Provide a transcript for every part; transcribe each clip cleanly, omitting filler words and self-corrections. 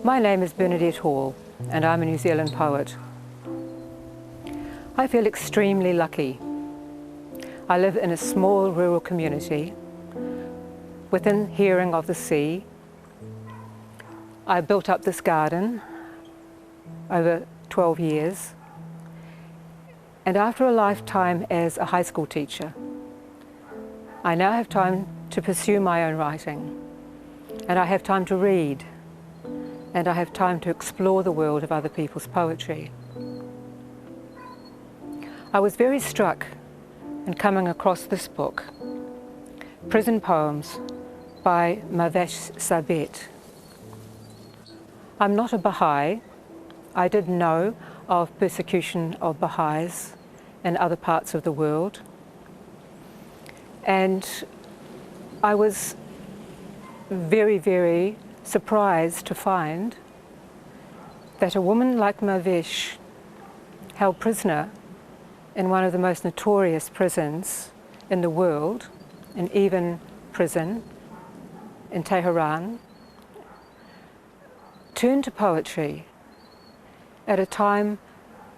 My name is Bernadette Hall and I'm a New Zealand poet. I feel extremely lucky. I live in a small rural community within hearing of the sea. I built up this garden over 12 years, and after a lifetime as a high school teacher, I now have time to pursue my own writing, and I have time to read, and I have time to explore the world of other people's poetry. I was very struck in coming across this book, Prison Poems by Mahvash Sabet. I'm not a Baha'i. I did know of persecution of Baha'is in other parts of the world. And I was very, very surprised to find that a woman like Mahvash, held prisoner in one of the most notorious prisons in the world, in Evin prison in Tehran, turned to poetry at a time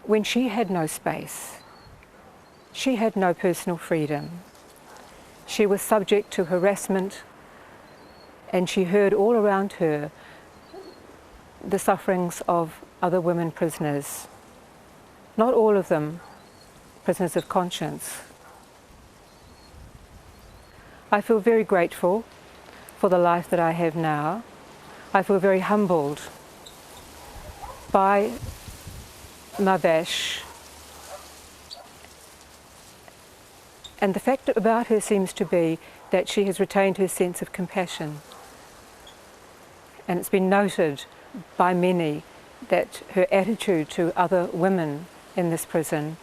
when she had no space. She had no personal freedom. She was subject to harassment, and she heard all around her the sufferings of other women prisoners. Not all of them prisoners of conscience. I feel very grateful for the life that I have now. I feel very humbled by Mahvash. And the fact about her seems to be that she has retained her sense of compassion. And it's been noted by many that her attitude to other women in this prison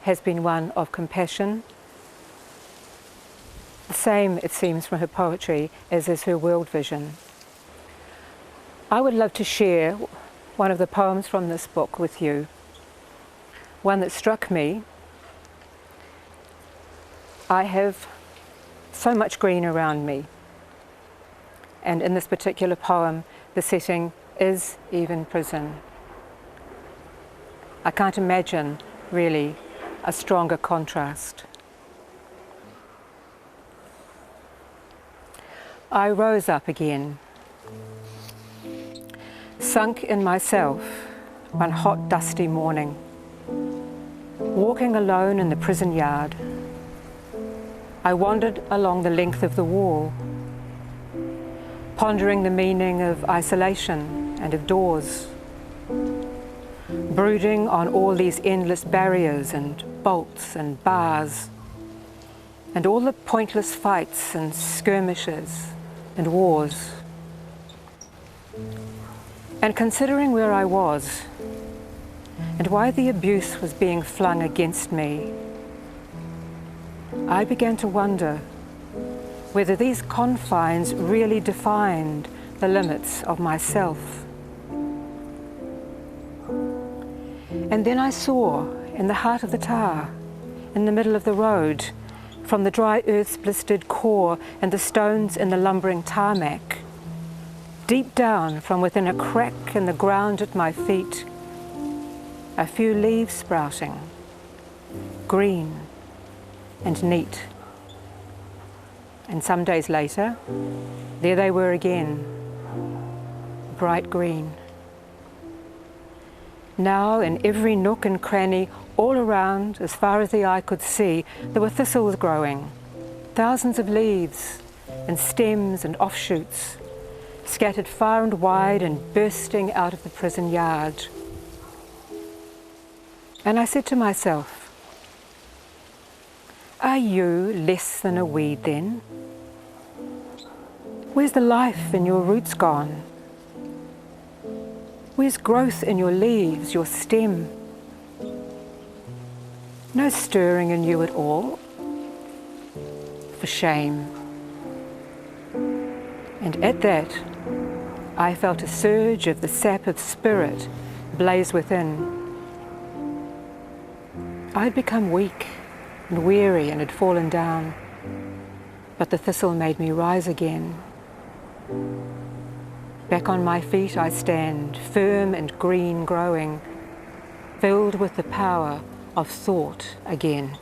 has been one of compassion. The same, it seems, from her poetry as is her world vision. I would love to share one of the poems from this book with you, one that struck me. I have so much green around me, and in this particular poem the setting is Evin prison. I can't imagine really a stronger contrast. I rose up again, sunk in myself one hot dusty morning, walking alone in the prison yard. I wandered along the length of the wall, pondering the meaning of isolation and of doors, brooding on all these endless barriers and bolts and bars, and all the pointless fights and skirmishes and wars. And considering where I was and why the abuse was being flung against me, I began to wonder whether these confines really defined the limits of myself. And then I saw, in the heart of the tower, in the middle of the road, from the dry earth's blistered core and the stones in the lumbering tarmac, deep down from within a crack in the ground at my feet, a few leaves sprouting, green and neat. And some days later, there they were again, bright green. Now in every nook and cranny, all around, as far as the eye could see, there were thistles growing, thousands of leaves and stems and offshoots, scattered far and wide and bursting out of the prison yard. And I said to myself, are you less than a weed then? Where's the life in your roots gone? Where's growth in your leaves, your stem? No stirring in you at all. For shame. And at that, I felt a surge of the sap of spirit blaze within. I had become weak and weary and had fallen down, but the thistle made me rise again. Back on my feet I stand, firm and green growing, filled with the power of thought again.